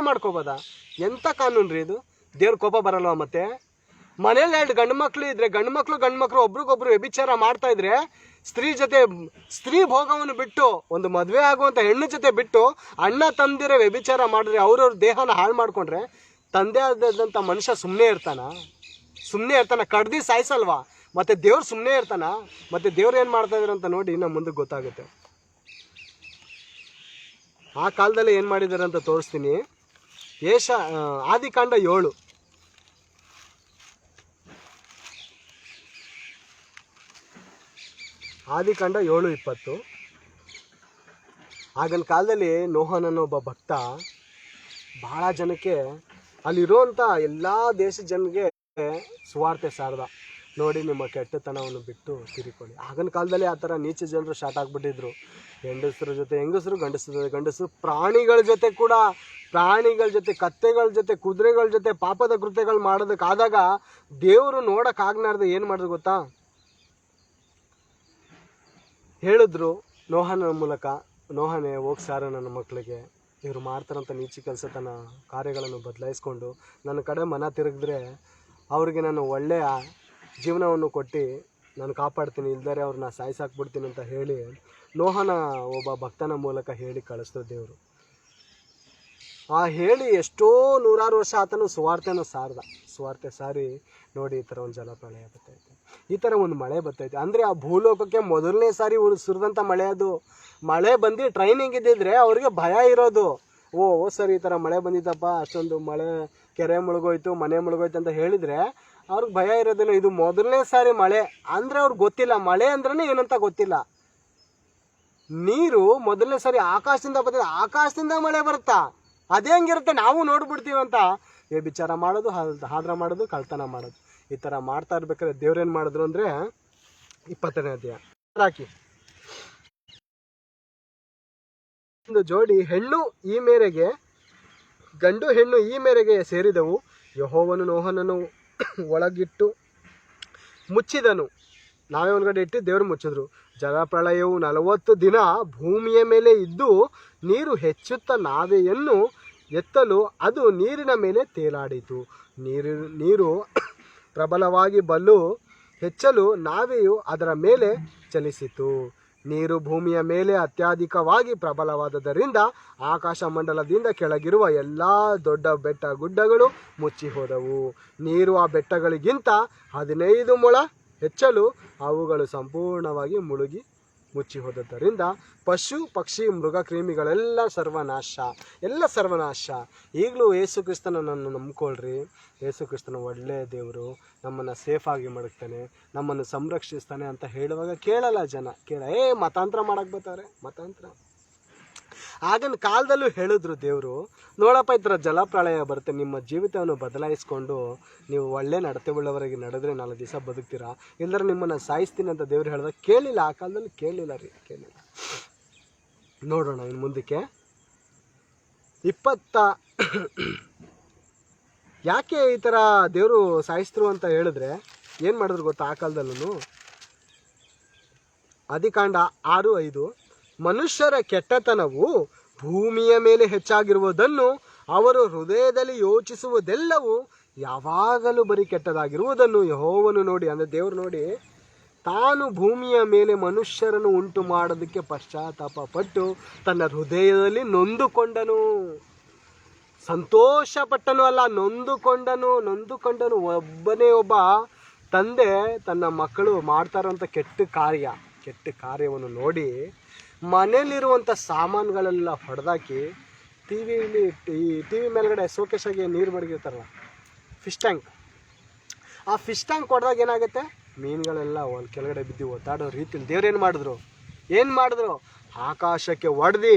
ಮಾಡ್ಕೋಬೋದಾ? ಎಂಥ ಕಾನೂನು ರೀ ಇದು? ದೇವ್ರ ಕೋಪ ಬರಲ್ವಾ? ಮತ್ತೆ ಮನೇಲಿ 2 ಗಂಡು ಮಕ್ಳು ಇದ್ರೆ ಗಂಡು ಮಕ್ಳು ಒಬ್ರಿಗೊಬ್ರು ವ್ಯಭಿಚಾರ ಮಾಡ್ತಾ ಇದ್ರೆ ಸ್ತ್ರೀ ಭೋಗವನ್ನು ಬಿಟ್ಟು ಒಂದು ಮದುವೆ ಆಗುವಂಥ ಹೆಣ್ಣು ಜೊತೆ ಬಿಟ್ಟು ಅಣ್ಣ ತಂದಿರೋ ವ್ಯಭಿಚಾರ ಮಾಡಿದ್ರೆ ಅವ್ರವ್ರ ದೇಹನ ಹಾಳು ಮಾಡ್ಕೊಂಡ್ರೆ ತಂದೆ ಆದಂಥ ಮನುಷ್ಯ ಸುಮ್ಮನೆ ಇರ್ತಾನ? ಕಡ್ದು ಸಾಯಿಸಲ್ವಾ? ಮತ್ತೆ ದೇವ್ರು ಸುಮ್ಮನೆ ಇರ್ತಾನ? ಮತ್ತೆ ದೇವ್ರು ಏನು ಮಾಡ್ತಾ ಇದ್ರು ಅಂತ ನೋಡಿ ಇನ್ನು ಮುಂದಕ್ಕೆ ಗೊತ್ತಾಗುತ್ತೆ. ಆ ಕಾಲದಲ್ಲಿ ಏನು ಮಾಡಿದ್ದಾರೆ ಅಂತ ತೋರಿಸ್ತೀನಿ. ಆದಿಕಾಂಡ 7 7:20. ಆಗಿನ ಕಾಲದಲ್ಲಿ ನೋಹನನ್ನು ಒಬ್ಬ ಭಕ್ತ ಬಹಳ ಜನಕ್ಕೆ, ಅಲ್ಲಿರುವಂಥ ಎಲ್ಲ ದೇಶದ ಜನರಿಗೆ ಸುವಾರ್ತೆ ಸಾರ್ದ. ನೋಡಿ, ನಿಮ್ಮ ಕೆಟ್ಟತನವನ್ನು ಬಿಟ್ಟು ತಿರುಕೊಳ್ಳಿ. ಆಗಿನ ಕಾಲದಲ್ಲಿ ಆ ಥರ ನೀಚ ಜನರು ಸ್ಟಾರ್ಟ್ ಆಗಿಬಿಟ್ಟಿದ್ರು. ಹೆಂಗಸರ ಜೊತೆ ಹೆಂಗಸರು, ಗಂಡಸರು, ಪ್ರಾಣಿಗಳ ಜೊತೆ ಕೂಡ, ಪ್ರಾಣಿಗಳ ಜೊತೆ, ಕತ್ತೆಗಳ ಜೊತೆ, ಕುದುರೆಗಳ ಜೊತೆ ಪಾಪದ ಕೃತ್ಯಗಳು ಮಾಡೋದಕ್ಕಾದಾಗ ದೇವರು ನೋಡೋಕ್ಕಾಗ್ನಾರ್ದು ಏನು ಮಾಡಿದ್ರು ಗೊತ್ತಾ? ಹೇಳಿದ್ರು ನೋಹನ ಮೂಲಕ, ನೋಹನೇ ಹೋಗಿ ಸಾರು ನನ್ನ ಮಕ್ಕಳಿಗೆ, ಇವರು ಮಾಡ್ತಾರಂಥ ನೀಚ ಕೆಲಸತನ ಕಾರ್ಯಗಳನ್ನು ಬದಲಾಯಿಸ್ಕೊಂಡು ನನ್ನ ಕಡೆ ಮನ ತಿರುಗಿದ್ರೆ ಅವ್ರಿಗೆ ನಾನು ಒಳ್ಳೆಯ ಜೀವನವನ್ನು ಕೊಟ್ಟು ನಾನು ಕಾಪಾಡ್ತೀನಿ, ಇಲ್ದರೆ ಅವ್ರನ್ನ ಸಾಯಿಸಾಕ್ಬಿಡ್ತೀನಿ ಅಂತ ಹೇಳಿ ನೋಹನ ಒಬ್ಬ ಭಕ್ತನ ಮೂಲಕ ಹೇಳಿ ಕಳಿಸ್ತು ದೇವರು. ಆ ಹೇಳಿ ಎಷ್ಟೋ 100 ವರ್ಷ ಆತನು ಸುವಾರ್ತೆ ಸಾರಿ ನೋಡಿ ಈ ಥರ ಒಂದು ಜಲಪ್ರಳಯ ಬರ್ತೈತೆ, ಈ ಥರ ಒಂದು ಮಳೆ ಬರ್ತೈತೆ. ಅಂದರೆ ಆ ಭೂಲೋಕಕ್ಕೆ ಮೊದಲನೇ ಸಾರಿ ಸುರಿದಂಥ ಮಳೆ ಅದು. ಮಳೆ ಬಂದು ಟ್ರೈನಿಂಗ್ ಇದ್ದಿದ್ರೆ ಅವ್ರಿಗೆ ಭಯ ಇರೋದು, ಸರಿ ಈ ಥರ ಮಳೆ ಬಂದಿತ್ತಪ್ಪ, ಅಷ್ಟೊಂದು ಮಳೆ, ಕೆರೆ ಮುಳುಗೋಯ್ತು, ಮನೆ ಮುಳುಗೋಯ್ತು ಅಂತ ಹೇಳಿದರೆ ಅವ್ರಿಗೆ ಭಯ ಇರೋದಿಲ್ಲ. ಇದು ಮೊದಲನೇ ಸಾರಿ ಮಳೆ ಅಂದರೆ ಅವ್ರಿಗೆ ಗೊತ್ತಿಲ್ಲ, ಮಳೆ ಅಂದ್ರೇ ಏನಂತ ಗೊತ್ತಿಲ್ಲ. ನೀರು ಮೊದಲನೇ ಸಾರಿ ಆಕಾಶದಿಂದ ಬರ್ತದೆ, ಆಕಾಶದಿಂದ ಮಳೆ ಬರುತ್ತಾ? ಅದೇ ಹಂಗಿರುತ್ತೆ, ನಾವು ನೋಡ್ಬಿಡ್ತೀವಂತ ವ್ಯಭಿಚಾರ ಮಾಡೋದು, ಹಾದ್ರ ಮಾಡೋದು, ಕಳ್ತನ ಮಾಡೋದು, ಈ ಥರ ಮಾಡ್ತಾ ಇರ್ಬೇಕಾದ್ರೆ ದೇವ್ರೇನು ಮಾಡಿದ್ರು ಅಂದರೆ 20ನೇ ಅಧ್ಯಾಯ ಹಾಕಿ, ಒಂದು ಜೋಡಿ ಹೆಣ್ಣು ಈ ಮೇರೆಗೆ, ಗಂಡು ಹೆಣ್ಣು ಈ ಮೇರೆಗೆ ಸೇರಿದವು. ಯೆಹೋವನು ನೋಹನನ್ನು ಒಳಗಿಟ್ಟು ಮುಚ್ಚಿದನು. ನಾವೇ ಒಳಗಡೆ ಇಟ್ಟು ದೇವರು ಮುಚ್ಚಿದ್ರು. ಜಲಪ್ರಳಯವು 40 ದಿನ ಭೂಮಿಯ ಮೇಲೆ ಇದ್ದು ನೀರು ಹೆಚ್ಚುತ್ತಾ ನಾವೆಯನ್ನು ಎತ್ತಲು ಅದು ನೀರಿನ ಮೇಲೆ ತೇಲಾಡಿತು. ನೀರು ಪ್ರಬಲವಾಗಿ ಬಲು ಹೆಚ್ಚಲು ನಾವೆಯು ಅದರ ಮೇಲೆ ಚಲಿಸಿತು. ನೀರು ಭೂಮಿಯ ಮೇಲೆ ಅತ್ಯಧಿಕವಾಗಿ ಪ್ರಬಲವಾದದರಿಂದ ಆಕಾಶ ಮಂಡಲದಿಂದ ಕೆಳಗಿರುವ ಎಲ್ಲ ದೊಡ್ಡ ಬೆಟ್ಟ ಗುಡ್ಡಗಳು ಮುಚ್ಚಿ ಹೋದವು. ನೀರು ಆ ಬೆಟ್ಟಗಳಿಗಿಂತ 15 ಮೊಳ ಹೆಚ್ಚಲು ಅವುಗಳು ಸಂಪೂರ್ಣವಾಗಿ ಮುಚ್ಚಿ ಹೋದದ್ದರಿಂದ ಪಶು ಪಕ್ಷಿ ಮೃಗ ಕ್ರಿಮಿಗಳೆಲ್ಲ ಸರ್ವನಾಶ. ಈಗಲೂ ಯೇಸು ಕ್ರಿಸ್ತನನ್ನು ನಂಬ್ಕೊಳ್ರಿ. ಯೇಸು ಕ್ರಿಸ್ತನ ಒಳ್ಳೆಯ ದೇವರು, ನಮ್ಮನ್ನು ಸೇಫಾಗಿ ಮಡಗ್ತಾನೆ, ನಮ್ಮನ್ನು ಸಂರಕ್ಷಿಸ್ತಾನೆ ಅಂತ ಹೇಳುವಾಗ ಕೇಳಲ್ಲ ಜನ. ಮತಾಂತರ ಮಾಡಕ್ಕೆ ಬರ್ತಾರೆ, ಮತಾಂತರ. ಆಗಿನ ಕಾಲದಲ್ಲೂ ಹೇಳಿದ್ರು ದೇವರು, ನೋಡಪ್ಪ ಈ ಥರ ಜಲಪ್ರಳಯ ಬರುತ್ತೆ, ನಿಮ್ಮ ಜೀವಿತವನ್ನು ಬದಲಾಯಿಸ್ಕೊಂಡು ನೀವು ಒಳ್ಳೆ ನಡತೆ ಉಳ್ಳವರಾಗಿ ನಡೆದ್ರೆ 4 ದಿವಸ ಬದುಕ್ತೀರಾ, ಇಲ್ಲದ್ರೆ ನಿಮ್ಮನ್ನು ಸಾಯಿಸ್ತೀನಿ ಅಂತ ದೇವ್ರು ಹೇಳಿದಾಗ ಕೇಳಿಲ್ಲ. ಆ ಕಾಲದಲ್ಲಿ ಕೇಳಿಲ್ಲ. ನೋಡೋಣ ಇನ್ನು ಮುಂದಕ್ಕೆ. ಯಾಕೆ ಈ ಥರ ದೇವರು ಸಾಯಿಸ್ತರು ಅಂತ ಹೇಳಿದ್ರೆ ಏನು ಮಾಡಿದ್ರು ಗೊತ್ತಾ? ಆ ಕಾಲದಲ್ಲೂ ಆದಿಕಾಂಡ 6:5, ಮನುಷ್ಯರ ಕೆಟ್ಟತನವು ಭೂಮಿಯ ಮೇಲೆ ಹೆಚ್ಚಾಗಿರುವುದನ್ನು ಅವರು ಹೃದಯದಲ್ಲಿ ಯೋಚಿಸುವುದೆಲ್ಲವೂ ಯಾವಾಗಲೂ ಬರೀ ಕೆಟ್ಟದಾಗಿರುವುದನ್ನು ಯೆಹೋವನು ನೋಡಿ, ಅಂದರೆ ದೇವರು ನೋಡಿ, ತಾನು ಭೂಮಿಯ ಮೇಲೆ ಮನುಷ್ಯರನ್ನು ಉಂಟು ಮಾಡೋದಕ್ಕೆ ಪಶ್ಚಾತ್ತಾಪ ಪಟ್ಟು ತನ್ನ ಹೃದಯದಲ್ಲಿ ನೊಂದುಕೊಂಡನು. ಸಂತೋಷಪಟ್ಟನು ಅಲ್ಲ, ನೊಂದುಕೊಂಡನು. ಒಬ್ಬನೇ ಒಬ್ಬ ತಂದೆ ತನ್ನ ಮಕ್ಕಳು ಮಾಡ್ತಾ ಇರೋಂಥ ಕೆಟ್ಟ ಕಾರ್ಯವನ್ನು ನೋಡಿ ಮನೇಲಿರುವಂಥ ಸಾಮಾನುಗಳೆಲ್ಲ ಹೊಡೆದಾಕಿ ಟಿ ವಿ ಮೇಲ್ಗಡೆ ಸೋಕೇಶಾಗಿ ನೀರು ಮಡಗಿರ್ತಾರಲ್ಲ, ಫಿಶ್ ಟ್ಯಾಂಕ್, ಆ ಫಿಶ್ ಟ್ಯಾಂಕ್ ಹೊಡೆದಾಗ ಏನಾಗುತ್ತೆ? ಮೀನುಗಳೆಲ್ಲ ಕೆಳಗಡೆ ಬಿದ್ದು ಒತ್ತಾಡೋ ರೀತಿಯಲ್ಲಿ ದೇವ್ರು ಏನು ಮಾಡಿದ್ರು? ಆಕಾಶಕ್ಕೆ ಹೊಡೆದು